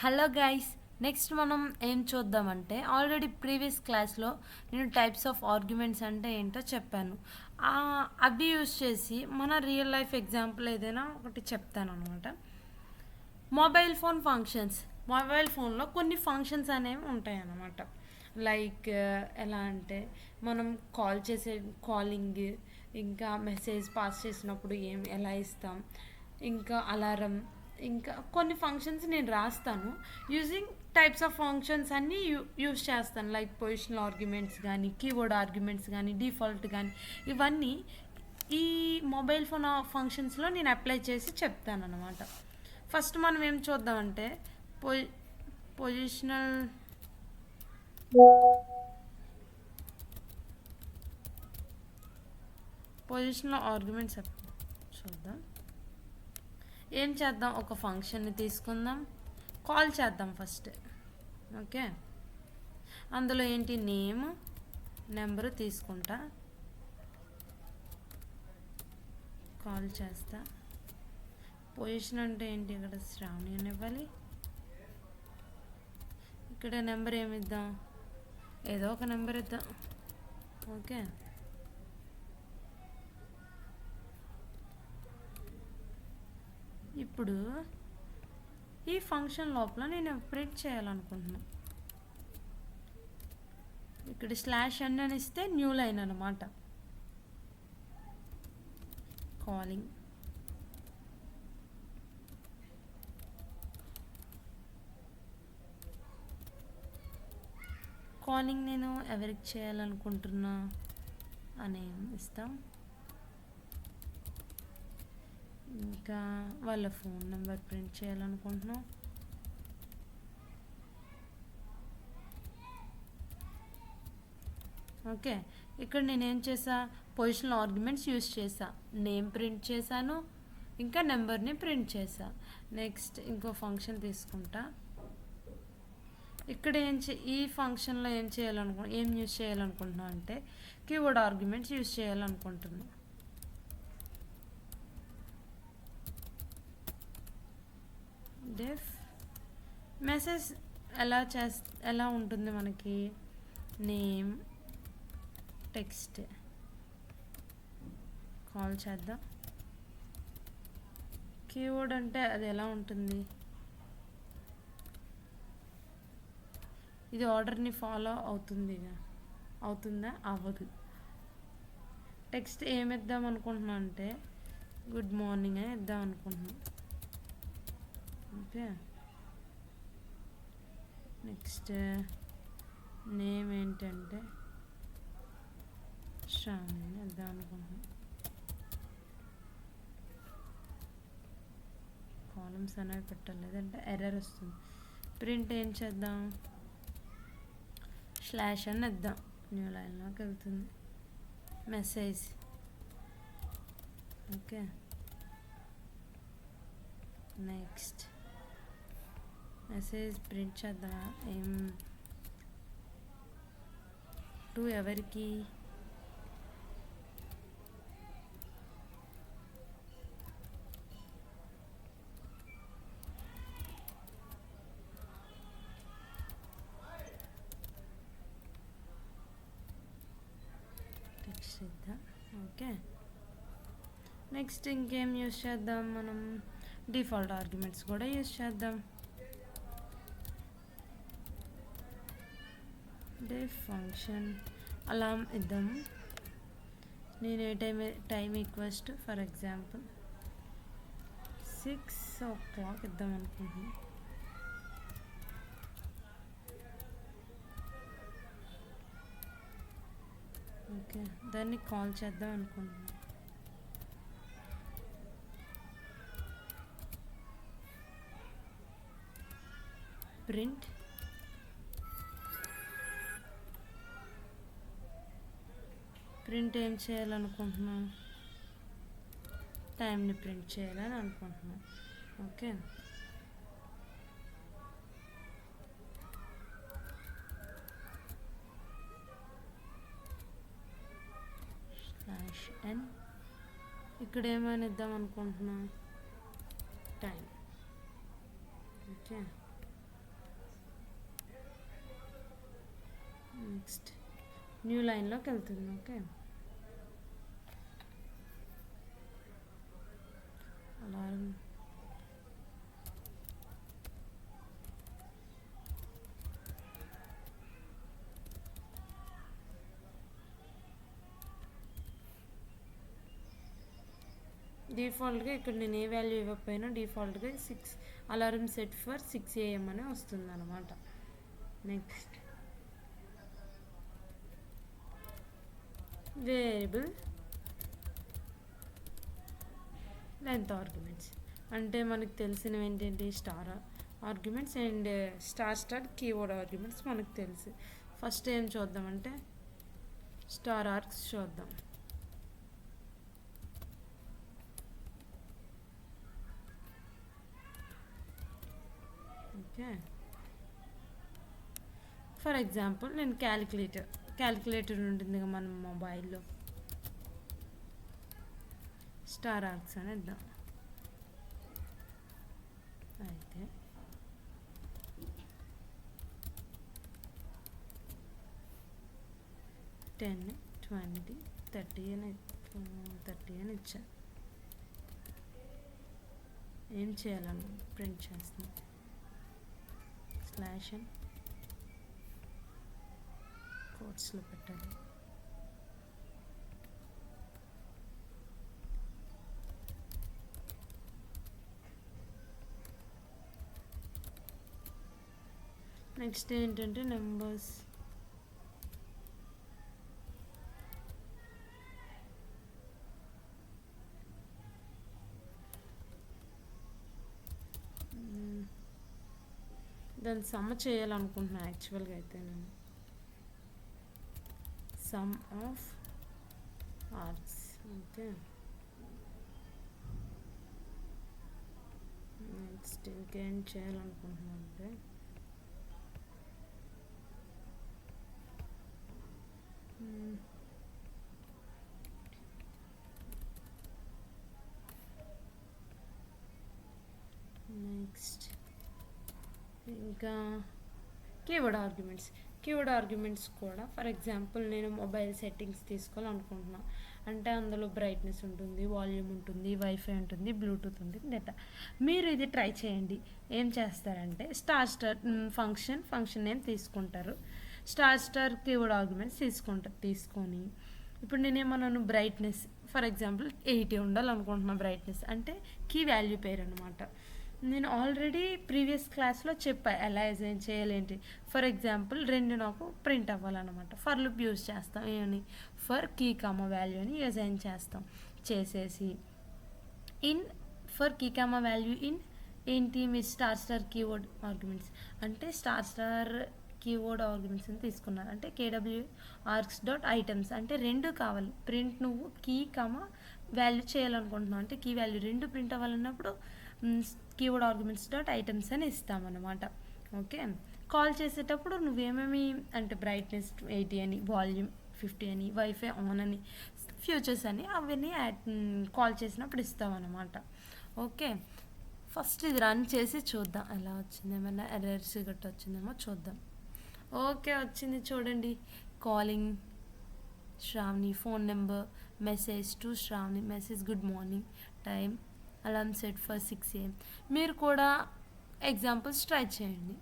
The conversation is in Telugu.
హలో గైస్, నెక్స్ట్ మనం ఏం చూద్దామంటే ఆల్రెడీ ప్రీవియస్ క్లాస్లో నేను టైప్స్ ఆఫ్ ఆర్గ్యుమెంట్స్ అంటే ఏంటో చెప్పాను. అవి యూస్ చేసి మన రియల్ లైఫ్ ఎగ్జాంపుల్ ఏదైనా ఒకటి చెప్తాను అనమాట. Mobile phone functions. మొబైల్ ఫోన్లో కొన్ని ఫంక్షన్స్ అనేవి ఉంటాయి అన్నమాట. లైక్ ఎలా అంటే మనం కాల్ చేసే కాలింగ్, ఇంకా మెసేజ్ పాస్ చేసినప్పుడు ఎలా ఇస్తాం, ఇంకా అలారం, ఇంకా కొన్ని ఫంక్షన్స్ నేను రాస్తాను. యూజింగ్ టైప్స్ ఆఫ్ ఫంక్షన్స్ అన్నీ యూస్ చేస్తాను. లైక్ పొజిషనల్ ఆర్గ్యుమెంట్స్ కానీ, కీవర్డ్ ఆర్గ్యుమెంట్స్ కానీ, డిఫాల్ట్ కానీ, ఇవన్నీ ఈ మొబైల్ ఫోన్ ఫంక్షన్స్లో నేను అప్లై చేసి చెప్తాను అనమాట. ఫస్ట్ మనం ఏం చూద్దామంటే పొజిషనల్ పొజిషనల్ ఆర్గ్యుమెంట్స్ చూద్దాం. ఏం చేద్దాం, ఒక ఫంక్షన్ని తీసుకుందాం, కాల్ చేద్దాం ఫస్ట్. ఓకే, అందులో ఏంటి, నేమ్, నెంబరు తీసుకుంటా, కాల్ చేస్తా. పొజిషన్ అంటే ఏంటి, ఇక్కడ శ్రావణి అని ఇవ్వాలి. ఇక్కడ నెంబర్ ఏమిద్దాం, ఏదో ఒక నెంబర్ ఇద్దాం. ఓకే, ఇప్పుడు ఈ ఫంక్షన్ లోపల నేను ప్రింట్ చేయాలనుకుంటున్నాను. ఇక్కడ /n అని ఇస్తే న్యూ లైన్ అనమాట. కాలింగ్, కాలింగ్ నేను ఎవరికి చేయాలనుకుంటున్నా అని ఇస్తాం. ఇంకా వాళ్ళ ఫోన్ నెంబర్ ప్రింట్ చేయాలనుకుంటున్నాం. ఓకే, ఇక్కడ నేనేం చేసా, పొజిషనల్ ఆర్గ్యుమెంట్స్ యూస్ చేసా, నేమ్ ప్రింట్ చేశాను, ఇంకా నెంబర్ని ప్రింట్ చేసా. నెక్స్ట్ ఇంకో ఫంక్షన్ తీసుకుంటా. ఇక్కడ ఈ ఫంక్షన్లో ఏం యూస్ చేయాలనుకుంటున్నా అంటే కీవర్డ్ ఆర్గ్యుమెంట్స్ యూస్ చేయాలనుకుంటున్నా. డెఫ్ మెసేజ్ ఎలా ఉంటుంది మనకి, నేమ్, టెక్స్ట్, కాల్ చేద్దాం. కీవర్డ్ అంటే అది ఎలా ఉంటుంది, ఇది ఆర్డర్ని ఫాలో అవుతుందా, అవ్వదు. టెక్స్ట్ ఏమి ఇద్దాం అనుకుంటున్నా అంటే గుడ్ మార్నింగ్ అని ఇద్దాం అనుకుంటున్నాం. ఓకే, నెక్స్ట్ నేమ్ ఏంటంటే శ్రావణి అని ఇద్దాం అనుకుంటున్నాం. కాలమ్స్ అనేవి పెట్టాలి, లేదంటే ఎర్రర్ వస్తుంది. ప్రింట్ ఏం చేద్దాం, / అని ఇద్దాం, న్యూ లైన్లోకి వెళ్తుంది. Message, okay, next message print చేద్దాం. టు ఎవరికి, టెక్స్ట్ ఇద్దాం. ఓకే, నెక్స్ట్ ఇంకేం యూస్ చేద్దాం, మనం డిఫాల్ట్ ఆర్గ్యుమెంట్స్ కూడా యూస్ చేద్దాం. డెఫ్ ఫంక్షన్ అలారం ఇద్దాం. నేను time equals to for example 6 o'clock ఇద్దాం అనుకుంటున్నాను. ఓకే, దాన్ని కాల్ చేద్దాం అనుకుంటున్నాను. ప్రింట్, ప్రింట్ ఏం చేయాలనుకుంటున్నాను, టైంని ప్రింట్ చేయాలని అనుకుంటున్నాను. ఓకే, /n ఇక్కడ ఏమైనా ఇద్దాం అనుకుంటున్నా, టైం. ఓకే, నెక్స్ట్ న్యూ లైన్లోకి వెళ్తుంది. ఓకే, అలారం డిఫాల్ట్గా ఇక్కడ నేను ఏ వాల్యూ ఇవ్వకపోయినా డిఫాల్ట్గా 6 అలారం సెట్ ఫర్ 6 AM అని వస్తుంది అనమాట. నెక్స్ట్ వేరియబుల్ లెంత్ ఆర్గ్యుమెంట్స్ అంటే మనకు తెలిసినవి ఏంటంటే star arguments and star keyword arguments మనకు తెలుసు. ఫస్ట్ ఏం చూద్దామంటే స్టార్ ఆర్గ్స్ చూద్దాం. ఓకే, ఫర్ ఎగ్జాంపుల్ నేను క్యాలిక్యులేటర్ ఉంటుంది కదా మన మొబైల్లో, స్టార్ ఆర్గ్స్ అని ఇద్దాం. అయితే 10, 20, 30 అని ఇచ్చా. ఏం చేయాలను ప్రింట్ చేస్తాను స్లాష్ అని కోట్స్లో పెట్టాలి. నెక్స్ట్ ఏంటంటే నెంబర్స్ దాన్ని సమ్ చేయాలనుకుంటున్నాను యాక్చువల్గా. అయితే నేను some of args. Okay, next ఇంకేం చేయాలనుకుంటున్నాను అంటే నెక్స్ట్ ఇంకా కీవర్డ్ ఆర్గ్యుమెంట్స్ కూడా ఫర్ ఎగ్జాంపుల్ నేను మొబైల్ సెట్టింగ్స్ తీసుకోవాలనుకుంటున్నాను అంటే అందులో బ్రైట్నెస్ ఉంటుంది, వాల్యూమ్ ఉంటుంది, వైఫై ఉంటుంది, బ్లూటూత్ ఉంటుంది, డేటా. మీరు ఇది ట్రై చేయండి. ఏం చేస్తారంటే స్టార్ ఫంక్షన్ నేమ్ తీసుకుంటారు, స్టార్ కీవర్డ్ ఆర్గ్యుమెంట్స్ తీసుకొని ఇప్పుడు నేనేమన్నాను బ్రైట్నెస్ ఫర్ ఎగ్జాంపుల్ 80 ఉండాలనుకుంటున్నాను. బ్రైట్నెస్ అంటే కీ వాల్యూ పేరు అనమాట. నేను ఆల్రెడీ ప్రీవియస్ క్లాస్లో చెప్పా ఎలా అసైన్ చేయాలేంటి. ఫర్ ఎగ్జాంపుల్ 2 నాకు ప్రింట్ అవ్వాలన్నమాట. ఫర్ లూప్ యూజ్ చేస్తాం. ఏమని ఫర్ కీ కామా వాల్యూ అని అసైన్ చేసేసి in for key comma value in ఏంటి మీ స్టార్ కీవర్డ్ ఆర్గ్యుమెంట్స్ అంటే స్టార్ కీవర్డ్ ఆర్గ్యుమెంట్స్ అని తీసుకున్నారు. అంటే కేడబ్ల్యూ ఆర్గ్స్ డాట్ ఐటమ్స్ అంటే 2 కావాలి. ప్రింట్ నువ్వు కీ కామా వాల్యూ చేయాలనుకుంటున్నావు అంటే కీ వాల్యూ 2 ప్రింట్ అవ్వాలన్నప్పుడు కీవర్డ్ ఆర్గ్యుమెంట్స్ డాట్ ఐటమ్స్ అని ఇస్తామన్నమాట. ఓకే, కాల్ చేసేటప్పుడు నువ్వేమేమి అంటే బ్రైట్నెస్ 80 అని, వాల్యూమ్ 50 అని, వైఫై ఆన్ అని, ఫ్యూచర్స్ అని అవన్నీ కాల్ చేసినప్పుడు ఇస్తామన్నమాట. ఓకే, ఫస్ట్ ఇది రన్ చేసి చూద్దాం ఎలా వచ్చింది, ఏమైనా ఎర్రర్స్ గట్రా వచ్చిందేమో చూద్దాం. ఓకే, వచ్చింది చూడండి. Calling Shravani, phone number, message to Shravani, message good morning, time alarm set for 6 AM. మీరు కూడా ఎగ్జాంపుల్స్ ట్రై చేయండి.